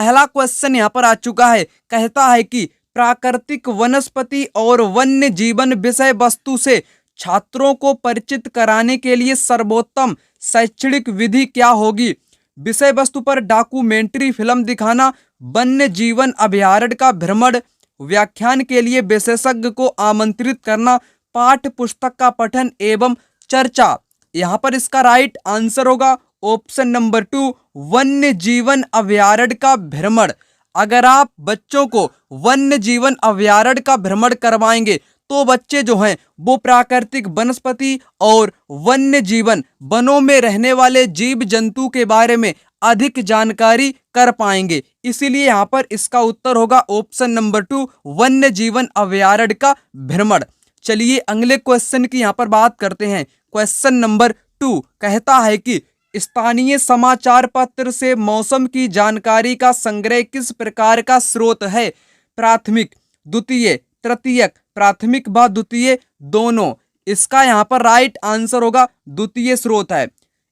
पहला क्वेश्चन यहाँ पर आ चुका है, कहता है कि प्राकृतिक वनस्पति और वन्य जीवन विषय वस्तु से छात्रों को परिचित कराने के लिए सर्वोत्तम शैक्षणिक विधि क्या होगी। विषय वस्तु पर डॉक्यूमेंट्री फिल्म दिखाना, वन्य जीवन अभयारण्य का भ्रमण, व्याख्यान के लिए विशेषज्ञ को आमंत्रित करना, पाठ्य पुस्तक का पठन एवं चर्चा। यहाँ पर इसका राइट आंसर होगा ऑप्शन नंबर 2, वन्य जीवन अभयारण्य का भ्रमण। अगर आप बच्चों को वन्य जीवन अभयारण्य का भ्रमण करवाएंगे तो बच्चे जो हैं वो प्राकृतिक वनस्पति और वन्य जीवन वनों में रहने वाले जीव जंतु के बारे में अधिक जानकारी कर पाएंगे। इसीलिए यहाँ पर इसका उत्तर होगा ऑप्शन नंबर 2, वन्य जीवन अभयारण्य का भ्रमण। चलिए अगले क्वेश्चन की यहाँ पर बात करते हैं। क्वेश्चन नंबर 2 कहता है कि स्थानीय समाचार पत्र से मौसम की जानकारी का संग्रह किस प्रकार का स्रोत है। प्राथमिक, द्वितीय, तृतीयक, प्राथमिक व द्वितीय दोनों। इसका यहाँ पर राइट आंसर होगा द्वितीय स्रोत है।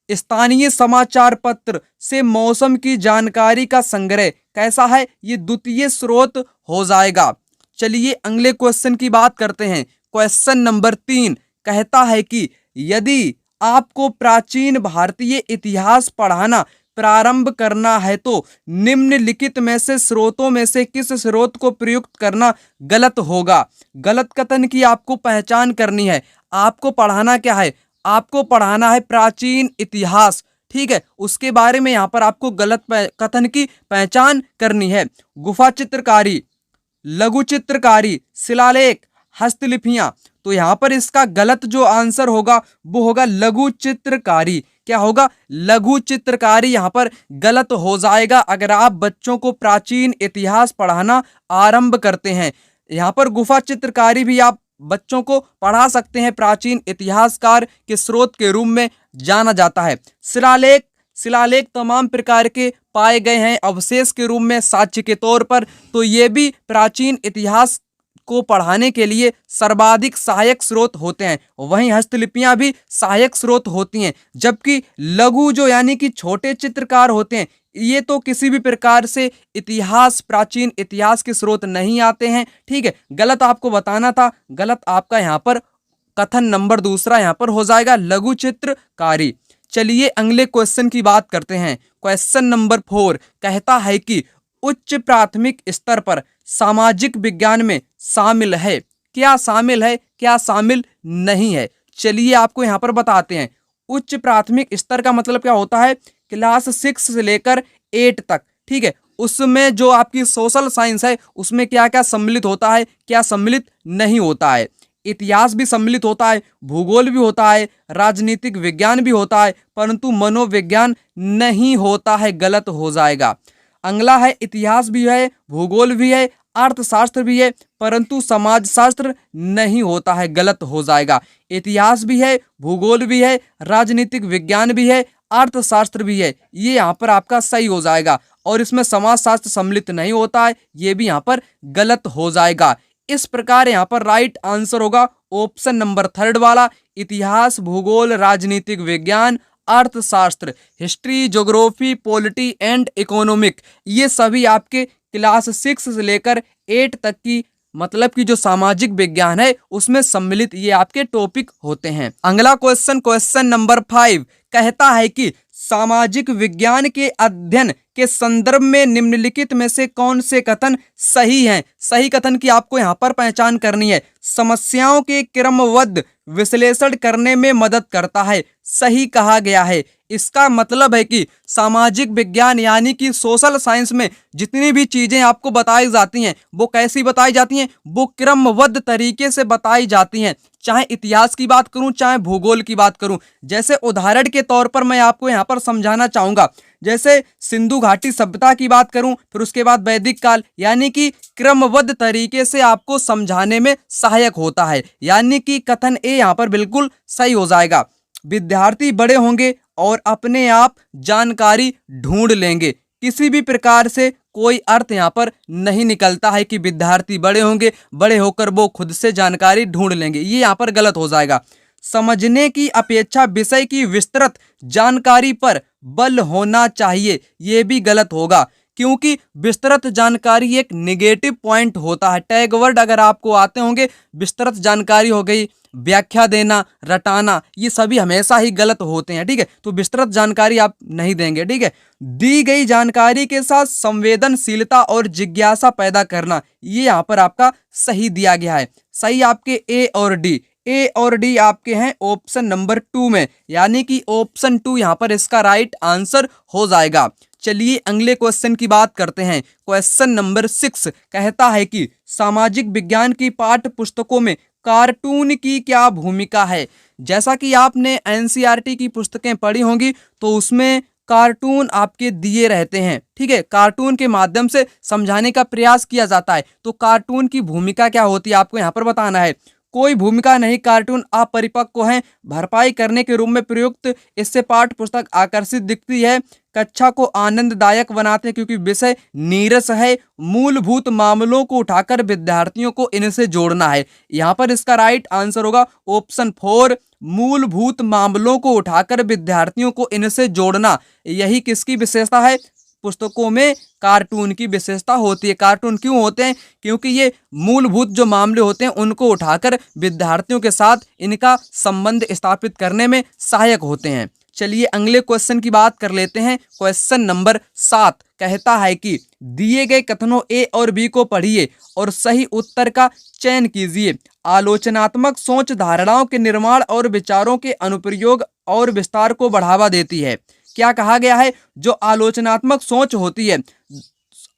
स्थानीय समाचार पत्र से मौसम की जानकारी का संग्रह कैसा है, ये द्वितीय स्रोत हो जाएगा। चलिए अगले क्वेश्चन की बात करते हैं। क्वेश्चन नंबर 3 कहता है कि यदि आपको प्राचीन भारतीय इतिहास पढ़ाना प्रारंभ करना है तो निम्नलिखित में से स्रोतों में से किस स्रोत को प्रयुक्त करना गलत होगा। गलत कथन की आपको पहचान करनी है। आपको पढ़ाना क्या है, आपको पढ़ाना है प्राचीन इतिहास, ठीक है। उसके बारे में यहाँ पर आपको गलत कथन की पहचान करनी है। गुफा चित्रकारी, लघु चित्रकारी, शिलालेख, हस्तलिपियां। तो यहाँ पर इसका गलत जो आंसर होगा वो होगा लघु चित्रकारी। क्या होगा, लघु चित्रकारी यहाँ पर गलत हो जाएगा अगर आप बच्चों को प्राचीन इतिहास पढ़ाना आरंभ करते हैं। यहाँ पर गुफा चित्रकारी भी आप बच्चों को पढ़ा सकते हैं, प्राचीन इतिहासकार के स्रोत के रूप में जाना जाता है। शिलालेख, शिलालेख तमाम प्रकार के पाए गए हैं अवशेष के रूप में साक्ष्य के तौर पर, तो ये भी प्राचीन इतिहास को पढ़ाने के लिए सर्वाधिक सहायक स्रोत होते हैं। वहीं हस्तलिपियां भी सहायक स्रोत होती हैं, जबकि लघु जो यानी कि छोटे चित्रकार होते हैं ये तो किसी भी प्रकार से इतिहास, प्राचीन इतिहास के स्रोत नहीं आते हैं, ठीक है। गलत आपको बताना था, गलत आपका यहाँ पर कथन नंबर दूसरा यहाँ पर हो जाएगा, लघु चित्रकारी। चलिए अगले क्वेश्चन की बात करते हैं। क्वेश्चन नंबर 4 कहता है कि उच्च प्राथमिक स्तर पर सामाजिक विज्ञान में शामिल है। क्या शामिल है, क्या शामिल नहीं है। चलिए आपको यहाँ पर बताते हैं। उच्च प्राथमिक स्तर का मतलब क्या होता है, क्लास 6 से लेकर 8 तक, ठीक है। उसमें जो आपकी सोशल साइंस है उसमें क्या क्या सम्मिलित होता है, क्या सम्मिलित नहीं होता है। इतिहास भी सम्मिलित होता है, भूगोल भी होता है, राजनीतिक विज्ञान भी होता है, परंतु मनोविज्ञान नहीं होता है, गलत हो जाएगा। अगला है इतिहास भी है, भूगोल भी है, अर्थशास्त्र भी है, परंतु समाजशास्त्र नहीं होता है, गलत हो जाएगा। इतिहास भी है, भूगोल भी है, राजनीतिक विज्ञान भी है, अर्थशास्त्र भी है, ये यहाँ पर आपका सही हो जाएगा। और इसमें समाजशास्त्र सम्मिलित नहीं होता है, ये भी यहाँ पर गलत हो जाएगा। इस प्रकार यहाँ पर राइट आंसर होगा ऑप्शन नंबर 3 वाला, इतिहास, भूगोल, राजनीतिक विज्ञान, अर्थशास्त्र, history, geography, polity and economic, ये सभी आपके क्लास 6 से लेकर 8 तक की मतलब कि जो सामाजिक विज्ञान है उसमें सम्मिलित ये आपके टॉपिक होते हैं। अगला क्वेश्चन, क्वेश्चन नंबर 5 कहता है कि सामाजिक विज्ञान के अध्ययन के संदर्भ में निम्नलिखित में से कौन से कथन सही हैं। सही कथन की आपको यहाँ पर पहचान करनी है। समस्याओं के क्रमबद्ध विश्लेषण करने में मदद करता है, सही कहा गया है। इसका मतलब है कि सामाजिक विज्ञान यानी कि सोशल साइंस में जितनी भी चीजें आपको बताई जाती हैं वो कैसी बताई जाती हैं, वो क्रमबद्ध तरीके से बताई जाती हैं। चाहे इतिहास की बात करूं, चाहे भूगोल की बात करूं। जैसे उदाहरण के तौर पर मैं आपको यहाँ पर समझाना चाहूंगा, जैसे सिंधु घाटी सभ्यता की बात करूं, फिर उसके बाद वैदिक काल, यानी कि क्रमबद्ध तरीके से आपको समझाने में सहायक होता है। यानी कि कथन ए यहाँ पर बिल्कुल सही हो जाएगा। विद्यार्थी बड़े होंगे और अपने आप जानकारी ढूंढ लेंगे। किसी भी प्रकार से कोई अर्थ यहाँ पर नहीं निकलता है कि विद्यार्थी बड़े होंगे, बड़े होकर वो खुद से जानकारी ढूंढ लेंगे, ये यहाँ पर गलत हो जाएगा। समझने की अपेक्षा विषय की विस्तृत जानकारी पर बल होना चाहिए, ये भी गलत होगा, क्योंकि विस्तृत जानकारी एक नेगेटिव पॉइंट होता है। टैग वर्ड अगर आपको आते होंगे, विस्तृत जानकारी हो गई, व्याख्या देना, रटाना, ये सभी हमेशा ही गलत होते हैं, ठीक है। तो विस्तृत जानकारी आप नहीं देंगे, ठीक है। दी गई जानकारी के साथ संवेदनशीलता और जिज्ञासा पैदा करना, ये यहाँ पर आपका सही दिया गया है। सही आपके ए और डी, ए और डी आपके हैं ऑप्शन नंबर 2 में, यानी कि ऑप्शन 2 यहाँ पर इसका राइट आंसर हो जाएगा। चलिए अगले क्वेश्चन की बात करते हैं। क्वेश्चन नंबर 6 कहता है कि सामाजिक विज्ञान की पाठ्य पुस्तकों में कार्टून की क्या भूमिका है। जैसा कि आपने एनसीईआरटी की पुस्तकें पढ़ी होंगी तो उसमें कार्टून आपके दिए रहते हैं, ठीक है। कार्टून के माध्यम से समझाने का प्रयास किया जाता है। तो कार्टून की भूमिका क्या होती है आपको यहाँ पर बताना है। कोई भूमिका नहीं, कार्टून अपरिपक्व हैं, भरपाई करने के रूप में प्रयुक्त, इससे पाठ्य पुस्तक आकर्षित दिखती है, कक्षा को आनंददायक बनाते हैं क्योंकि विषय नीरस है, मूलभूत मामलों को उठाकर विद्यार्थियों को इनसे जोड़ना है। यहाँ पर इसका राइट आंसर होगा ऑप्शन 4, मूलभूत मामलों को उठाकर विद्यार्थियों को इनसे जोड़ना। यही किसकी विशेषता है, पुस्तकों में कार्टून की विशेषता होती है। कार्टून क्यों होते हैं, क्योंकि ये मूलभूत जो मामले होते हैं उनको उठाकर विद्यार्थियों के साथ इनका संबंध स्थापित करने में सहायक होते हैं। चलिए अगले क्वेश्चन की बात कर लेते हैं। क्वेश्चन नंबर 7 कहता है कि दिए गए कथनों ए और बी को पढ़िए और सही उत्तर का चयन कीजिए। आलोचनात्मक सोच धारणाओं के निर्माण और विचारों के अनुप्रयोग और विस्तार को बढ़ावा देती है। क्या कहा गया है, जो आलोचनात्मक सोच होती है,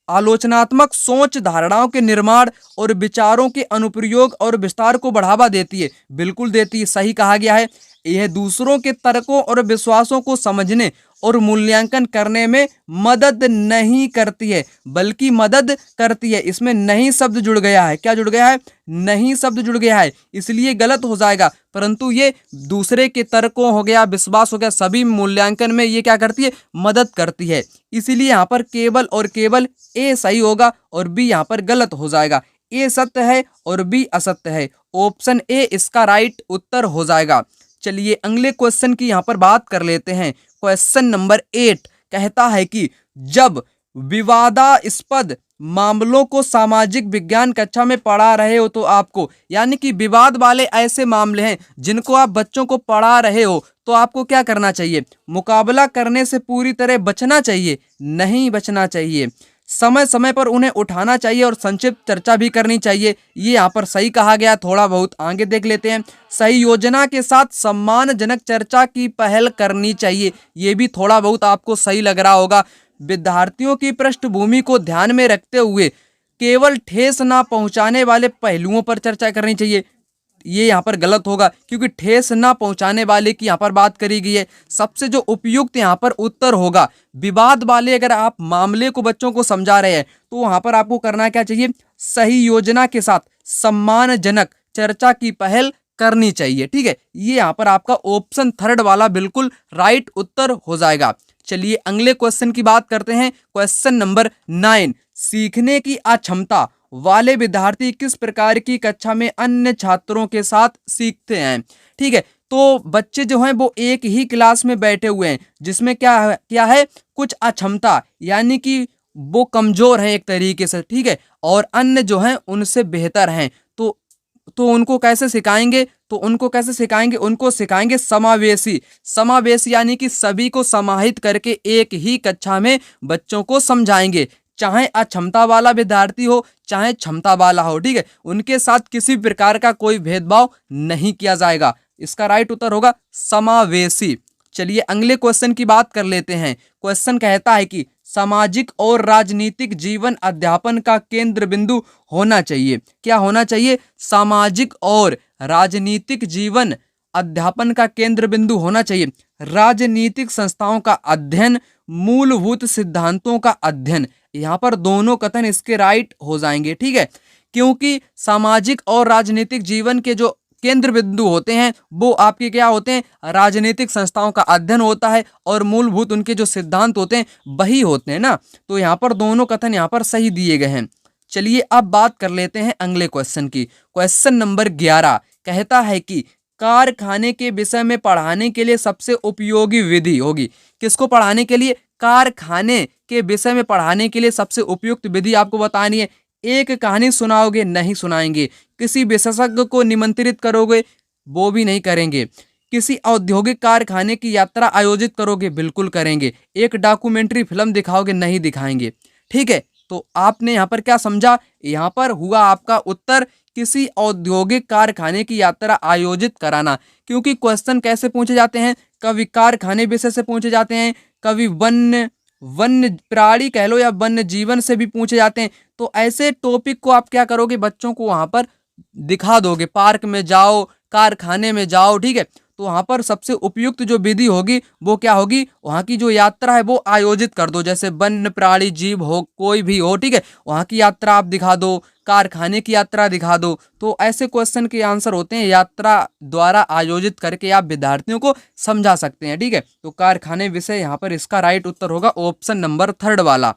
आलोचनात्मक सोच धारणाओं के निर्माण और विचारों के अनुप्रयोग और विस्तार को बढ़ावा देती है। बिल्कुल देती है, सही कहा गया है। यह दूसरों के तर्कों और विश्वासों को समझने और मूल्यांकन करने में मदद नहीं करती है, बल्कि मदद करती है। इसमें नहीं शब्द जुड़ गया है, क्या जुड़ गया है, नहीं शब्द जुड़ गया है, इसलिए गलत हो जाएगा। परंतु ये दूसरे के तर्कों हो गया, विश्वास हो गया, सभी मूल्यांकन में ये क्या करती है, मदद करती है। इसीलिए यहाँ पर केवल और केवल ए सही होगा और बी यहाँ पर गलत हो जाएगा। ए सत्य है और बी असत्य है, ऑप्शन ए इसका राइट उत्तर हो जाएगा। चलिए अगले क्वेश्चन की यहाँ पर बात कर लेते हैं। क्वेश्चन नंबर 8 कहता है कि जब विवादास्पद मामलों को सामाजिक विज्ञान कक्षा में पढ़ा रहे हो तो आपको, यानी कि विवाद वाले ऐसे मामले हैं जिनको आप बच्चों को पढ़ा रहे हो तो आपको क्या करना चाहिए, मुकाबला करने से पूरी तरह बचना चाहिए, नहीं बचना चाहिए। समय समय पर उन्हें उठाना चाहिए और संक्षिप्त चर्चा भी करनी चाहिए। ये यहाँ पर सही कहा गया, थोड़ा बहुत आगे देख लेते हैं। सही योजना के साथ सम्मानजनक चर्चा की पहल करनी चाहिए, ये भी थोड़ा बहुत आपको सही लग रहा होगा। विद्यार्थियों की पृष्ठभूमि को ध्यान में रखते हुए केवल ठेस ना पहुंचाने वाले पहलुओं पर चर्चा करनी चाहिए, ये यहाँ पर गलत होगा क्योंकि ठेस ना पहुंचाने वाले की यहाँ पर बात करी गई है। सबसे जो उपयुक्त यहाँ पर उत्तर होगा, विवाद वाले अगर आप मामले को बच्चों को समझा रहे हैं तो वहाँ पर आपको करना क्या चाहिए, सही योजना के साथ सम्मानजनक चर्चा की पहल करनी चाहिए, ठीक है। ये यहाँ पर आपका ऑप्शन 3 वाला बिल्कुल राइट उत्तर हो जाएगा। चलिए अगले क्वेश्चन की बात करते हैं। क्वेश्चन नंबर 9, सीखने की अक्षमता वाले विद्यार्थी किस प्रकार की कक्षा में अन्य छात्रों के साथ सीखते हैं, ठीक है। तो बच्चे जो हैं वो एक ही क्लास में बैठे हुए हैं जिसमें क्या है कुछ अक्षमता, यानी कि वो कमजोर हैं एक तरीके से, ठीक है, और अन्य जो हैं उनसे बेहतर हैं। तो उनको कैसे सिखाएंगे, उनको सिखाएंगे समावेशी, यानी कि सभी को समाहित करके एक ही कक्षा में बच्चों को समझाएंगे, चाहे अक्षमता वाला विद्यार्थी हो चाहे क्षमता वाला हो, ठीक है, उनके साथ किसी प्रकार का कोई भेदभाव नहीं किया जाएगा। इसका राइट उत्तर होगा समावेशी। चलिए अगले क्वेश्चन की बात कर लेते हैं। क्वेश्चन कहता है कि सामाजिक और राजनीतिक जीवन अध्यापन का केंद्र बिंदु होना चाहिए। क्या होना चाहिए, सामाजिक और राजनीतिक जीवन अध्यापन का केंद्र बिंदु होना चाहिए राजनीतिक संस्थाओं का अध्ययन, मूलभूत सिद्धांतों का अध्ययन। यहाँ पर दोनों कथन इसके राइट हो जाएंगे, ठीक है, क्योंकि सामाजिक और राजनीतिक जीवन के जो केंद्र बिंदु होते हैं वो आपके क्या होते हैं, राजनीतिक संस्थाओं का अध्ययन होता है और मूलभूत उनके जो सिद्धांत होते हैं वही होते हैं ना। तो यहाँ पर दोनों कथन यहाँ पर सही दिए गए हैं। चलिए अब बात कर लेते हैं अगले क्वेश्चन की। क्वेश्चन नंबर 11 कहता है कि कारखाने के विषय में पढ़ाने के लिए सबसे उपयोगी विधि होगी। किसको पढ़ाने के लिए, कारखाने के विषय में पढ़ाने के लिए सबसे उपयुक्त विधि आपको बतानी है। एक कहानी सुनाओगे, नहीं सुनाएंगे। किसी विशेषज्ञ को निमंत्रित करोगे, वो भी नहीं करेंगे। किसी औद्योगिक कारखाने की यात्रा आयोजित करोगे, बिल्कुल करेंगे। एक डॉक्यूमेंट्री फिल्म दिखाओगे, नहीं दिखाएंगे। ठीक है, तो आपने यहाँ पर क्या समझा? यहाँ पर हुआ आपका उत्तर किसी औद्योगिक कारखाने की यात्रा आयोजित कराना। क्योंकि क्वेश्चन कैसे पूछे जाते हैं? कभी कारखाने विषय से पूछे जाते हैं, कभी वन्य प्राणी कह लो या वन्य जीवन से भी पूछे जाते हैं। तो ऐसे टॉपिक को आप क्या करोगे? बच्चों को वहां पर दिखा दोगे। पार्क में जाओ, कारखाने में जाओ, ठीक है। तो वहां पर सबसे उपयुक्त जो विधि होगी वो क्या होगी? वहां की जो यात्रा है वो आयोजित कर दो। जैसे वन्य प्राणी जीव हो, कोई भी हो, ठीक है, वहां की यात्रा आप दिखा दो, कारखाने की यात्रा दिखा दो। तो ऐसे क्वेश्चन के आंसर होते हैं यात्रा द्वारा आयोजित करके आप विद्यार्थियों को समझा सकते हैं। ठीक है, तो कारखाने विषय यहाँ पर इसका राइट उत्तर होगा ऑप्शन नंबर 3 वाला।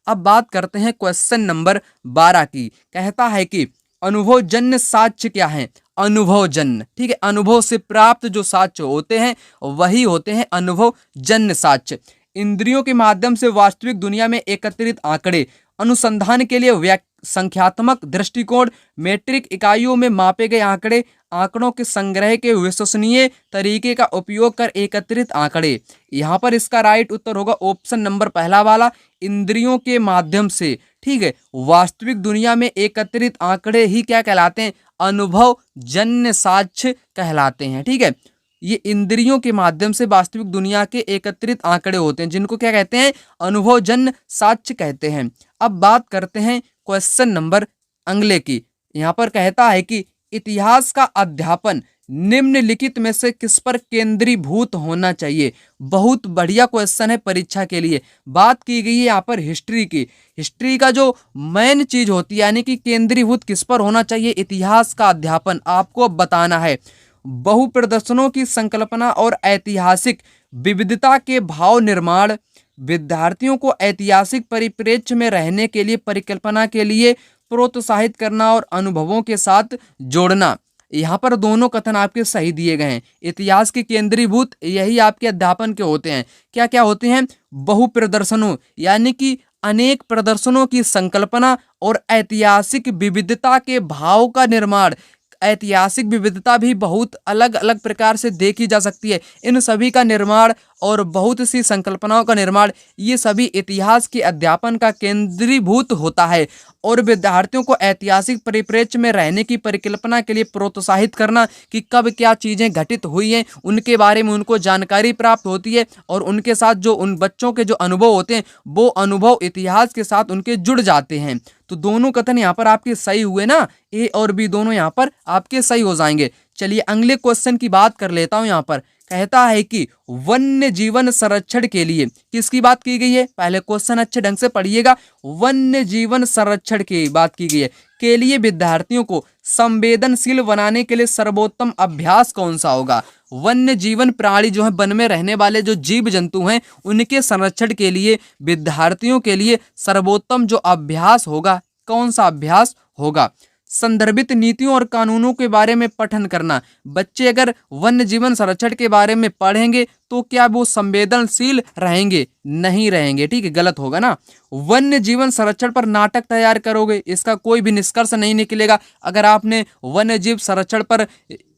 अब बात करते हैं क्वेश्चन नंबर 12 की। कहता है कि अनुभवजन्य साक्ष्य क्या है? अनुभवजन्य, ठीक है, अनुभव से प्राप्त जो साक्ष्य होते हैं वही होते हैं अनुभवजन्य साक्ष्य। इंद्रियों के माध्यम से वास्तविक दुनिया में एकत्रित आंकड़े अनुसंधान के लिए संख्यात्मक दृष्टिकोण, मेट्रिक इकाइयों में मापे गए आंकड़े, आंकड़ों के संग्रह के विश्वसनीय तरीके का उपयोग कर एकत्रित आंकड़े। यहाँ पर इसका राइट उत्तर होगा ऑप्शन नंबर 1 वाला, इंद्रियों के माध्यम से, ठीक है, वास्तविक दुनिया में एकत्रित आंकड़े ही क्या कहलाते हैं? अनुभवजन्य साक्ष्य कहलाते हैं। ठीक है, ये इंद्रियों के माध्यम से वास्तविक दुनिया के एकत्रित आंकड़े होते हैं, जिनको क्या कहते हैं? अनुभवजन्य साक्ष्य कहते हैं। अब बात करते हैं क्वेश्चन नंबर अगले की। यहाँ पर कहता है कि इतिहास का अध्यापन निम्नलिखित में से किस पर केंद्रीभूत होना चाहिए? बहुत बढ़िया क्वेश्चन है परीक्षा के लिए। बात की गई है यहाँ पर हिस्ट्री की। हिस्ट्री का जो मेन चीज होती है, यानी कि केंद्रीभूत किस पर होना चाहिए? इतिहास का अध्यापन आपको बताना है। बहुप्रदर्शनों की संकल्पना और ऐतिहासिक विविधता के भाव निर्माण, विद्यार्थियों को ऐतिहासिक परिप्रेक्ष्य में रहने के लिए परिकल्पना के लिए प्रोत्साहित करना और अनुभवों के साथ जोड़ना। यहाँ पर दोनों कथन आपके सही दिए गए हैं। इतिहास के केंद्रीभूत यही आपके अध्यापन के होते हैं। क्या क्या होते हैं? बहुप्रदर्शनों, यानी कि अनेक प्रदर्शनों की संकल्पना और ऐतिहासिक विविधता के भाव का निर्माण। ऐतिहासिक विविधता भी बहुत अलग अलग प्रकार से देखी जा सकती है। इन सभी का निर्माण और बहुत सी संकल्पनाओं का निर्माण, ये सभी इतिहास के अध्यापन का केंद्रीभूत होता है। और विद्यार्थियों को ऐतिहासिक परिप्रेक्ष्य में रहने की परिकल्पना के लिए प्रोत्साहित करना कि कब क्या चीज़ें घटित हुई हैं, उनके बारे में उनको जानकारी प्राप्त होती है और उनके साथ जो उन बच्चों के जो अनुभव होते हैं वो अनुभव इतिहास के साथ उनके जुड़ जाते हैं। तो दोनों कथन यहाँ पर आपके सही हुए ना, ए और बी दोनों यहाँ पर आपके सही हो जाएंगे। चलिए अगले क्वेश्चन की बात कर लेता हूँ। यहाँ पर कहता है कि वन्य जीवन संरक्षण के लिए किसकी बात की गई है? पहले क्वेश्चन अच्छे ढंग से पढ़िएगा। वन्य जीवन संरक्षण की बात की गई है। के लिए विद्यार्थियों को संवेदनशील बनाने के लिए सर्वोत्तम अभ्यास कौन सा होगा? वन्य जीवन प्राणी जो है, वन में रहने वाले जो जीव जंतु हैं, उनके संरक्षण के लिए विद्यार्थियों के लिए सर्वोत्तम जो अभ्यास होगा, कौन सा अभ्यास होगा? संदर्भित नीतियों और कानूनों के बारे में पठन करना। बच्चे अगर वन्य जीवन संरक्षण के बारे में पढ़ेंगे तो क्या वो संवेदनशील रहेंगे? नहीं रहेंगे, ठीक है, गलत होगा ना। वन्य जीवन संरक्षण पर नाटक तैयार करोगे, इसका कोई भी निष्कर्ष नहीं निकलेगा। अगर आपने वन्य जीव संरक्षण पर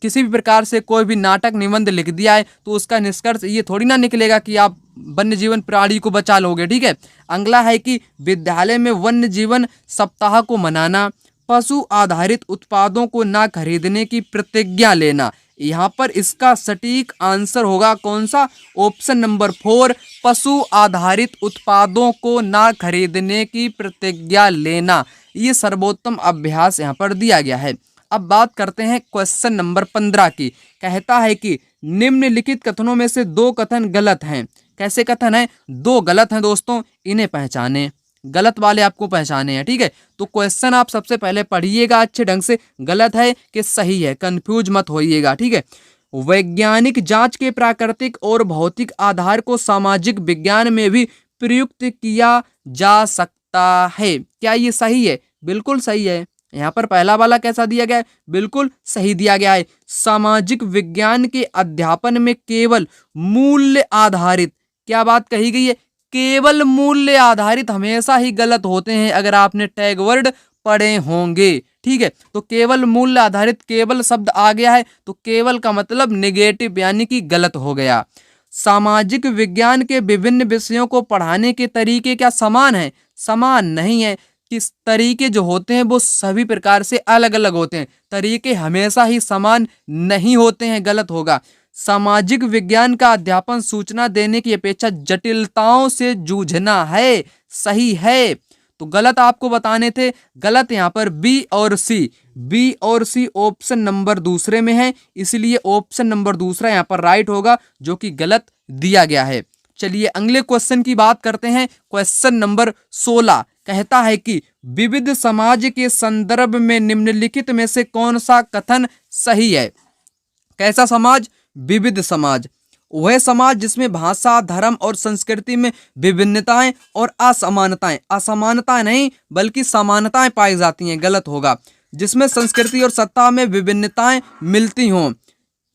किसी भी प्रकार से कोई भी नाटक निबंध लिख दिया है तो उसका निष्कर्ष ये थोड़ी ना निकलेगा कि आप वन्य जीवन प्राणी को बचा लोगे। ठीक है, अगला है कि विद्यालय में वन्य जीवन सप्ताह को मनाना, पशु आधारित उत्पादों को ना खरीदने की प्रतिज्ञा लेना। यहाँ पर इसका सटीक आंसर होगा कौन सा? ऑप्शन नंबर 4, पशु आधारित उत्पादों को ना खरीदने की प्रतिज्ञा लेना। ये सर्वोत्तम अभ्यास यहाँ पर दिया गया है। अब बात करते हैं क्वेश्चन नंबर 15 की। कहता है कि निम्नलिखित कथनों में से 2 कथन गलत हैं। कैसे कथन है? 2 गलत हैं दोस्तों, इन्हें पहचाने। गलत वाले आपको पहचाने हैं। ठीक है, तो क्वेश्चन आप सबसे पहले पढ़िएगा अच्छे ढंग से, गलत है कि सही है, कंफ्यूज मत होइएगा। ठीक है, वैज्ञानिक जांच के प्राकृतिक और भौतिक आधार को सामाजिक विज्ञान में भी प्रयुक्त किया जा सकता है। क्या ये सही है? बिल्कुल सही है। यहाँ पर पहला वाला कैसा दिया गया है? बिल्कुल सही दिया गया है। सामाजिक विज्ञान के अध्यापन में केवल मूल्य आधारित, क्या बात कही गई है? केवल मूल्य आधारित हमेशा ही गलत होते हैं, अगर आपने टैग वर्ड पढ़े होंगे। ठीक है, तो केवल मूल्य आधारित, केवल शब्द आ गया है तो केवल का मतलब नेगेटिव यानी कि गलत हो गया। सामाजिक विज्ञान के विभिन्न विषयों को पढ़ाने के तरीके क्या समान है? समान नहीं है। किस तरीके जो होते हैं वो सभी प्रकार से अलग अलग होते हैं, तरीके हमेशा ही समान नहीं होते हैं, गलत होगा। सामाजिक विज्ञान का अध्यापन सूचना देने की अपेक्षा जटिलताओं से जूझना है, सही है। तो गलत आपको बताने थे, गलत यहाँ पर बी और सी, बी और सी ऑप्शन नंबर दूसरे में है, इसलिए ऑप्शन नंबर दूसरा यहाँ पर राइट होगा, जो कि गलत दिया गया है। चलिए अगले क्वेश्चन की बात करते हैं। क्वेश्चन नंबर 16 कहता है कि विविध समाज के संदर्भ में निम्नलिखित में से कौन सा कथन सही है? कैसा समाज? विविध समाज। वह समाज जिसमें भाषा, धर्म और संस्कृति में विभिन्नताएं और असमानताएं, असमानताएं नहीं बल्कि समानताएं पाई जाती हैं, गलत होगा। जिसमें संस्कृति और सत्ता में विभिन्नताएं मिलती हों,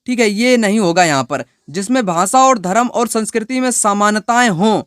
ठीक है, ये नहीं होगा यहाँ पर। जिसमें भाषा और धर्म और संस्कृति में समानताएं हों,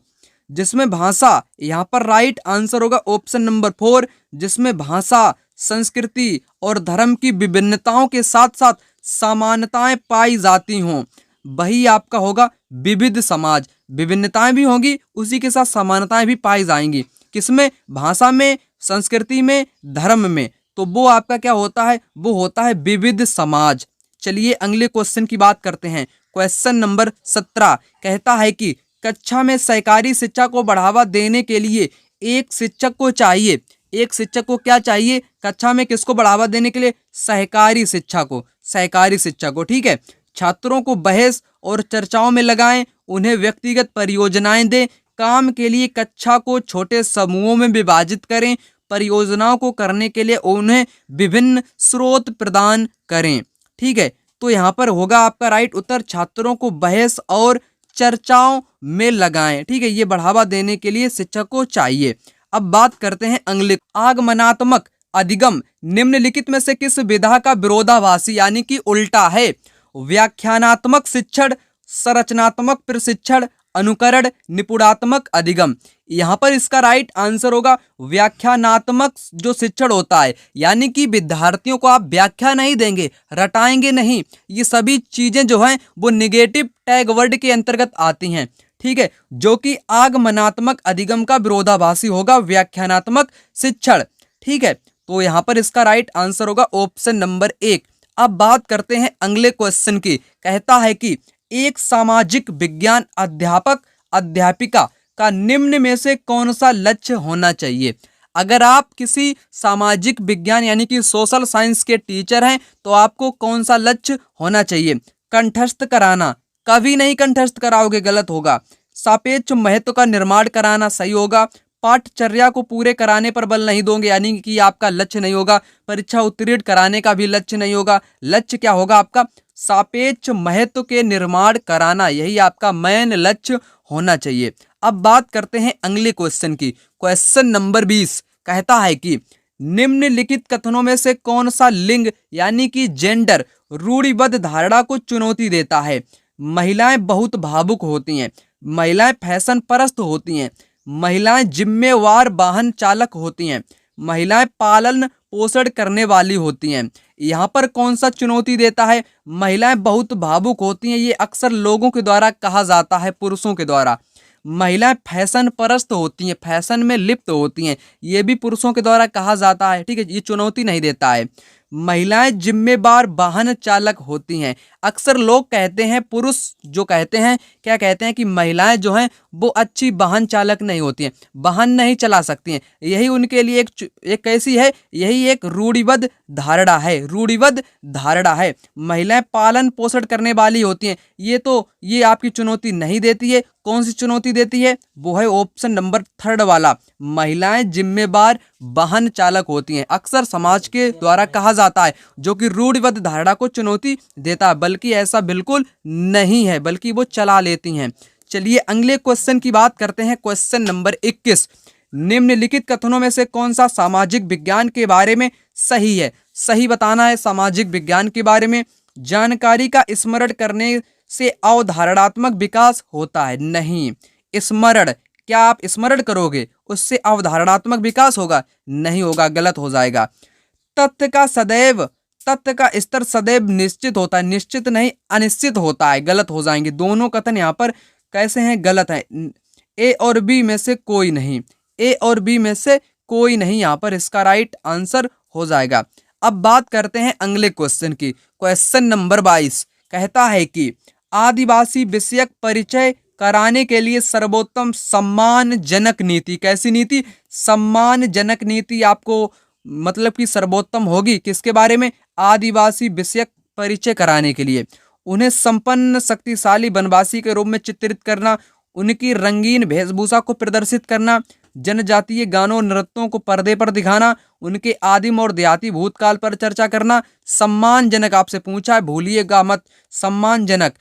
जिसमें भाषा, यहाँ पर राइट आंसर होगा ऑप्शन नंबर 4, जिसमें भाषा, संस्कृति और धर्म की विभिन्नताओं के साथ साथ समानताएं पाई जाती हों, वही आपका होगा विविध समाज। विभिन्नताएं भी होंगी, उसी के साथ समानताएं भी पाई जाएंगी। किसमें? भाषा में, संस्कृति में, धर्म में, तो वो आपका क्या होता है? वो होता है विविध समाज। चलिए अगले क्वेश्चन की बात करते हैं। क्वेश्चन नंबर 17 कहता है कि कक्षा में सहकारी शिक्षा को बढ़ावा देने के लिए एक शिक्षक को चाहिए, एक शिक्षक को क्या चाहिए? कक्षा में किसको बढ़ावा देने के लिए? सहकारी शिक्षा को, सहकारी शिक्षा को, ठीक है। छात्रों को बहस और चर्चाओं में लगाएं, उन्हें व्यक्तिगत परियोजनाएं दें, काम के लिए कक्षा को छोटे समूहों में विभाजित करें, परियोजनाओं को करने के लिए उन्हें विभिन्न स्रोत प्रदान करें, ठीक है। तो यहाँ पर होगा आपका राइट उत्तर, छात्रों को बहस और चर्चाओं में लगाएं, ठीक है, ये बढ़ावा देने के लिए शिक्षक को चाहिए। अब बात करते हैं अगले, आगमनात्मक अधिगम निम्नलिखित में से किस विधा का विरोधाभासी यानी कि उल्टा है? व्याख्यानात्मक शिक्षण, संरचनात्मक प्रशिक्षण, अनुकरण, निपुणात्मक अधिगम। यहाँ पर इसका राइट आंसर होगा व्याख्यानात्मक जो शिक्षण होता है, यानी कि विद्यार्थियों को आप व्याख्या नहीं देंगे, रटाएंगे नहीं, ये सभी चीजें जो हैं वो निगेटिव टैग वर्ड के अंतर्गत आती हैं, ठीक है, जो कि आगमनात्मक अधिगम का विरोधाभासी होगा व्याख्यानात्मक शिक्षण, ठीक है। तो यहाँ पर इसका राइट आंसर होगा ऑप्शन नंबर 1। अब बात करते हैं अगले क्वेश्चन की। कहता है कि एक सामाजिक विज्ञान अध्यापक अध्यापिका का निम्न में से कौन सा लक्ष्य होना चाहिए? अगर आप किसी सामाजिक विज्ञान यानी कि सोशल साइंस के टीचर हैं तो आपको कौन सा लक्ष्य होना चाहिए? कंठस्थ कराना, कभी नहीं कंठस्थ कराओगे, गलत होगा। सापेक्ष महत्व का निर्माण कराना, सही होगा। पाठचर्या को पूरे कराने पर बल नहीं दोगे, यानी कि आपका लक्ष्य नहीं होगा। परीक्षा उत्तीर्ण कराने का भी लक्ष्य नहीं होगा। लक्ष्य क्या होगा आपका? सापेक्ष महत्व के निर्माण कराना, यही आपका मेन लक्ष्य होना चाहिए। अब बात करते हैं अगले क्वेश्चन की। क्वेश्चन नंबर 20 कहता है कि निम्नलिखित कथनों में से कौन सा लिंग यानी कि जेंडर रूढ़िबद्ध धारणा को चुनौती देता है? महिलाएं बहुत भावुक होती हैं, महिलाएं फैशन परस्त होती हैं, महिलाएं जिम्मेवार वाहन चालक होती हैं, महिलाएं पालन पोषण करने वाली होती हैं। यहाँ पर कौन सा चुनौती देता है? महिलाएं बहुत भावुक होती हैं, ये अक्सर लोगों के द्वारा कहा जाता है, पुरुषों के द्वारा। महिलाएं फैशन परस्त होती हैं, फैशन में लिप्त होती हैं, ये भी पुरुषों के द्वारा कहा जाता है, ठीक है, ये चुनौती नहीं देता है। महिलाएं जिम्मेदार वाहन चालक होती हैं, अक्सर लोग कहते हैं, पुरुष जो कहते हैं, क्या कहते हैं कि महिलाएं जो हैं वो अच्छी वाहन चालक नहीं होती हैं, वाहन नहीं चला सकती हैं। यही उनके लिए एक कैसी है, यही एक रूढ़िबद्ध धारणा है, रूढ़िबद्ध धारणा है। महिलाएं पालन पोषण करने वाली होती हैं, ये आपकी चुनौती नहीं देती है। कौन सी चुनौती देती है? वो है ऑप्शन नंबर 3 वाला, महिलाएं जिम्मेदार वाहन चालक होती हैं, अक्सर समाज के द्वारा कहा जाता है, जो कि रूढ़िबद्ध धारणा को चुनौती देता है, बल्कि ऐसा बिल्कुल नहीं है, बल्कि वो चला लेती हैं। चलिए अगले क्वेश्चन की बात करते हैं। क्वेश्चन नंबर 21, निम्नलिखित कथनों में से कौन सा सामाजिक विज्ञान के बारे में सही है? सही बताना है सामाजिक विज्ञान के बारे में। जानकारी का स्मरण करने से अवधारणात्मक विकास होता है, नहीं। स्मरण क्या आप स्मरण करोगे? उससे अवधारणात्मक विकास होगा? नहीं होगा, गलत हो जाएगा। तथ्य का सदैव तथ्य का स्तर सदैव निश्चित होता है, निश्चित नहीं अनिश्चित होता है, गलत हो जाएंगे। दोनों कथन यहाँ पर कैसे हैं? गलत है। ए और बी में से कोई नहीं, ए और बी में से कोई नहीं यहाँ पर इसका राइट आंसर हो जाएगा। अब बात करते हैं अगले क्वेश्चन की। क्वेश्चन नंबर 22 कहता है कि आदिवासी विषयक परिचय कराने के लिए सर्वोत्तम सम्मानजनक नीति, कैसी नीति? सम्मानजनक नीति आपको मतलब कि सर्वोत्तम होगी किसके बारे में? आदिवासी विषयक परिचय कराने के लिए। उन्हें संपन्न शक्तिशाली वनवासी के रूप में चित्रित करना, उनकी रंगीन वेशभूषा को प्रदर्शित करना, जनजातीय गानों नृत्यों को पर्दे पर दिखाना, उनके आदिम और देहाती भूतकाल पर चर्चा करना। सम्मानजनक आपसे पूछा है, भूलिएगा मत, सम्मानजनक,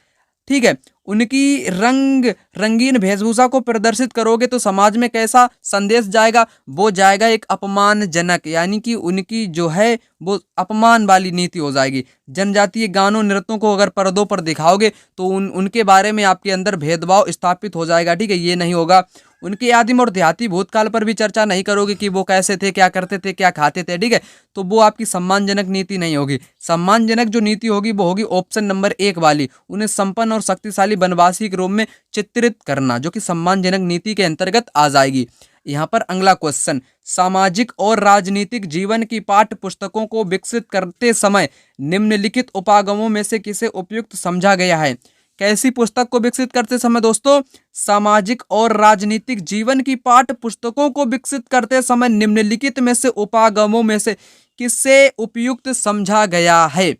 ठीक है। उनकी रंगीन वेशभूषा को प्रदर्शित करोगे तो समाज में कैसा संदेश जाएगा? वो जाएगा एक अपमानजनक, यानी कि उनकी जो है वो अपमान वाली नीति हो जाएगी। जनजातीय गानों नृत्यों को अगर पर्दों पर दिखाओगे तो उनके बारे में आपके अंदर भेदभाव स्थापित हो जाएगा, ठीक है, ये नहीं होगा। उनके आदिम और देहाती भूतकाल पर भी चर्चा नहीं करोगे कि वो कैसे थे, क्या करते थे, क्या खाते थे, ठीक है, तो वो आपकी सम्मानजनक नीति नहीं होगी। सम्मानजनक जो नीति होगी वो होगी ऑप्शन नंबर 1 वाली, उन्हें संपन्न और शक्तिशाली वनवासी के रूप में चित्रित करना, जो कि सम्मानजनक नीति के अंतर्गत आ जाएगी। यहाँ पर अगला क्वेश्चन, सामाजिक और राजनीतिक जीवन की पाठ्य पुस्तकों को विकसित करते समय निम्नलिखित उपागमों में से किसे उपयुक्त समझा गया है? कैसी पुस्तक को विकसित करते समय दोस्तों? सामाजिक और राजनीतिक जीवन की पाठ्य पुस्तकों को विकसित करते समय निम्नलिखित में से उपागमों में से किसे उपयुक्त समझा गया है?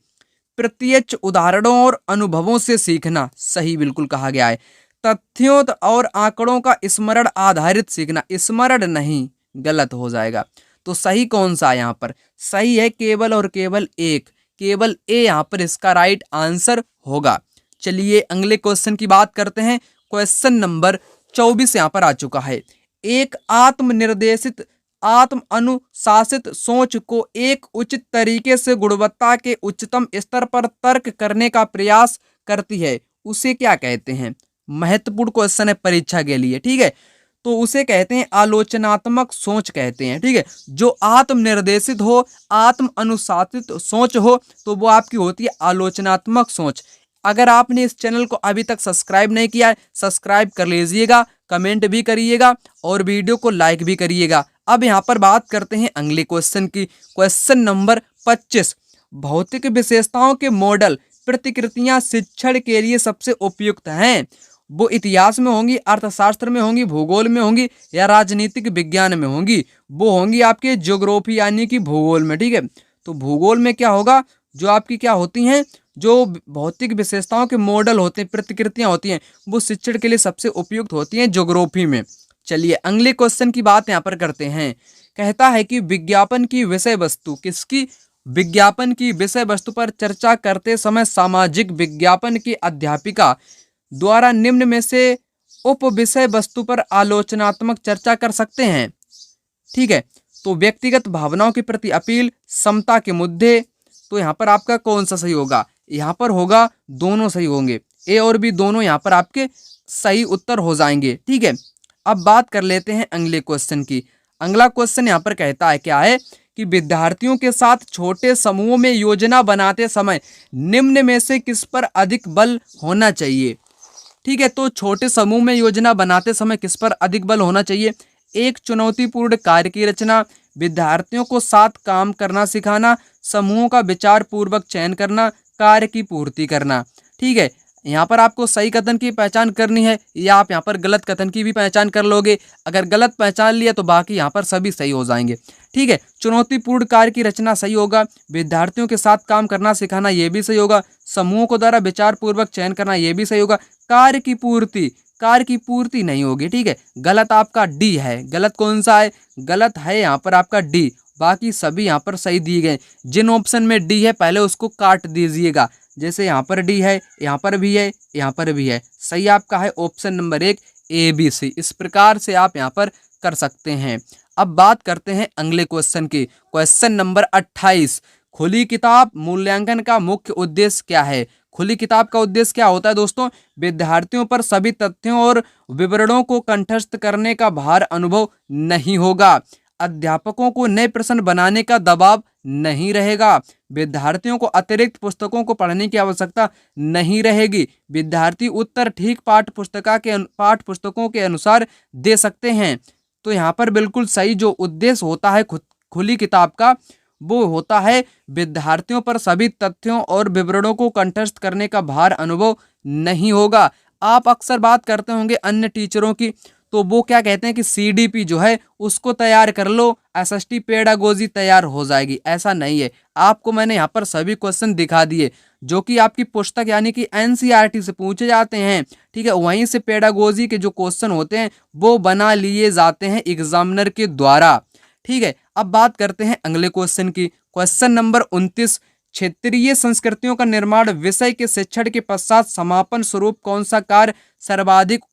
प्रत्यक्ष उदाहरणों और अनुभवों से सीखना, सही बिल्कुल कहा गया है। तथ्यों और आंकड़ों का स्मरण आधारित सीखना, स्मरण नहीं, गलत हो जाएगा। तो सही कौन सा है यहाँ पर? सही है केवल और केवल एक, केवल ए यहाँ पर इसका राइट आंसर होगा। चलिए अगले क्वेश्चन की बात करते हैं। क्वेश्चन नंबर 24 यहाँ पर आ चुका है। एक आत्मनिर्देशित आत्म अनुशासित सोच को एक उचित तरीके से गुणवत्ता के उच्चतम स्तर पर तर्क करने का प्रयास करती है, उसे क्या कहते हैं? महत्वपूर्ण क्वेश्चन है परीक्षा के लिए, ठीक है, तो उसे कहते हैं आलोचनात्मक सोच कहते हैं, ठीक है। जो आत्मनिर्देशित हो, आत्म अनुशासित सोच हो तो वो आपकी होती है आलोचनात्मक सोच। अगर आपने इस चैनल को अभी तक सब्सक्राइब नहीं किया है, सब्सक्राइब कर लीजिएगा, कमेंट भी करिएगा और वीडियो को लाइक भी करिएगा। अब यहाँ पर बात करते हैं अगले क्वेश्चन की। क्वेश्चन नंबर 25, भौतिक विशेषताओं के मॉडल प्रतिकृतियां शिक्षण के लिए सबसे उपयुक्त हैं? वो इतिहास में होंगी, अर्थशास्त्र में होंगी, भूगोल में होंगी या राजनीतिक विज्ञान में होंगी? वो होंगी आपके ज्योग्राफी यानी कि भूगोल में, ठीक है। तो भूगोल में क्या होगा? जो आपकी क्या होती हैं, जो भौतिक विशेषताओं के मॉडल होते हैं, प्रतिकृतियां होती हैं, वो शिक्षण के लिए सबसे उपयुक्त होती हैं ज्योग्राफी में। चलिए अगले क्वेश्चन की बात यहाँ पर करते हैं। कहता है कि विज्ञापन की विषय वस्तु, किसकी? विज्ञापन की विषय वस्तु पर चर्चा करते समय सामाजिक विज्ञापन की अध्यापिका द्वारा निम्न में से उप विषय वस्तु पर आलोचनात्मक चर्चा कर सकते हैं, ठीक है। तो व्यक्तिगत भावनाओं के प्रति अपील, समता के मुद्दे, तो यहाँ पर आपका कौन सा सही होगा? यहाँ पर होगा दोनों सही होंगे, ए और बी दोनों यहाँ पर आपके सही उत्तर हो जाएंगे, ठीक है। अब बात कर लेते हैं अगले क्वेश्चन की। अगला क्वेश्चन यहाँ पर कहता है क्या है कि विद्यार्थियों के साथ छोटे समूहों में योजना बनाते समय निम्न में से किस पर अधिक बल होना चाहिए? ठीक है, तो छोटे समूह में योजना बनाते समय किस पर अधिक बल होना चाहिए? एक, चुनौतीपूर्ण कार्य की रचना, विद्यार्थियों को साथ काम करना सिखाना, समूहों का विचार पूर्वक चयन करना, कार्य की पूर्ति करना, ठीक है। यहाँ पर आपको सही कथन की पहचान करनी है या आप यहाँ पर गलत कथन की भी पहचान कर लोगे। अगर गलत पहचान लिया तो बाकी यहाँ पर सभी सही हो जाएंगे, ठीक है। चुनौतीपूर्ण कार्य की रचना सही होगा, विद्यार्थियों के साथ काम करना सिखाना ये भी सही होगा, समूहों को द्वारा विचार पूर्वक चयन करना ये भी सही होगा, कार्य की पूर्ति नहीं होगी, ठीक है। गलत आपका डी है। गलत कौन सा है? गलत है यहाँ पर आपका डी, बाकी सभी यहाँ पर सही दिए गए। जिन ऑप्शन में डी है पहले उसको काट दीजिएगा, जैसे यहाँ पर डी है, यहाँ पर भी है, यहाँ पर भी है। सही आपका है ऑप्शन नंबर 1 ABC। इस प्रकार से आप यहाँ पर कर सकते हैं। अब बात करते हैं अगले क्वेश्चन की। क्वेश्चन नंबर 28, खुली किताब मूल्यांकन का मुख्य उद्देश्य क्या है? खुली किताब का उद्देश्य क्या होता है दोस्तों? विद्यार्थियों पर सभी तथ्यों और विवरणों को कंठस्थ करने का भार अनुभव नहीं होगा। अध्यापकों को नए प्रश्न बनाने का दबाव नहीं रहेगा। विद्यार्थियों को अतिरिक्त पुस्तकों को पढ़ने की आवश्यकता नहीं रहेगी। विद्यार्थी उत्तर ठीक पाठ पुस्तकों के अनुसार दे सकते हैं। तो यहाँ पर बिल्कुल सही जो उद्देश्य होता है खुली किताब का, वो होता है विद्यार्थियों पर सभी तथ्यों और विवरणों को कंठस्थ करने का भार अनुभव नहीं होगा। आप अक्सर बात करते होंगे अन्य टीचरों की, तो वो क्या कहते हैं कि सीडीपी जो है उसको तैयार कर लो, एसएसटी पेडागोजी तैयार हो जाएगी। ऐसा नहीं है। आपको मैंने यहाँ पर सभी क्वेश्चन दिखा दिए जो कि आपकी पुस्तक यानी कि एनसीईआरटी से पूछे जाते हैं, ठीक है। वहीं से पेडागोजी के जो क्वेश्चन होते हैं वो बना लिए जाते हैं एग्जामिनर के द्वारा, ठीक है। अब बात करते हैं अगले क्वेश्चन की। क्वेश्चन नंबर 29, क्षेत्रीय संस्कृतियों का निर्माण विषय के शिक्षण के पश्चात समापन स्वरूप कौन सा कार्य सर्वाधिक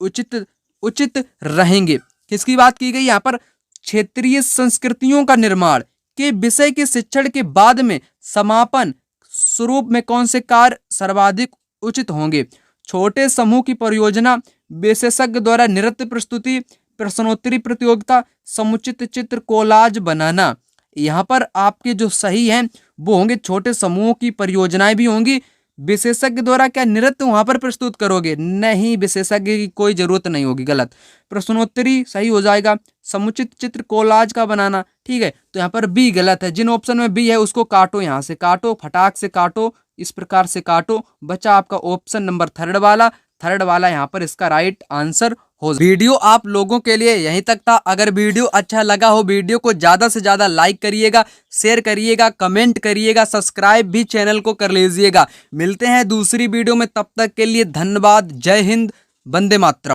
उचित रहेंगे? किसकी बात की गई यहाँ पर? क्षेत्रीय संस्कृतियों का निर्माण के विषय के शिक्षण के बाद में समापन स्वरूप में कौन से कार्य सर्वाधिक उचित होंगे? छोटे समूह की परियोजना, विशेषज्ञ द्वारा नृत्य प्रस्तुति, प्रश्नोत्तरी प्रतियोगिता, समुचित चित्र कोलाज बनाना। यहाँ पर आपके जो सही हैं वो होंगे छोटे समूहों की परियोजनाएं भी होंगी। विशेषज्ञ द्वारा क्या नृत्य वहां पर प्रस्तुत करोगे? नहीं, विशेषज्ञ की कोई जरूरत नहीं होगी, गलत। प्रश्नोत्तरी सही हो जाएगा। समुचित चित्र कोलाज का बनाना, ठीक है। तो यहाँ पर बी गलत है। जिन ऑप्शन में बी है उसको काटो, यहाँ से काटो, फटाक से काटो, इस प्रकार से काटो। बचा आपका ऑप्शन नंबर थर्ड वाला यहाँ पर इसका राइट आंसर हो। वीडियो आप लोगों के लिए यहीं तक था। अगर वीडियो अच्छा लगा हो, वीडियो को ज्यादा से ज्यादा लाइक करिएगा, शेयर करिएगा, कमेंट करिएगा, सब्सक्राइब भी चैनल को कर लीजिएगा। मिलते हैं दूसरी वीडियो में, तब तक के लिए धन्यवाद। जय हिंद, वंदे मातरम।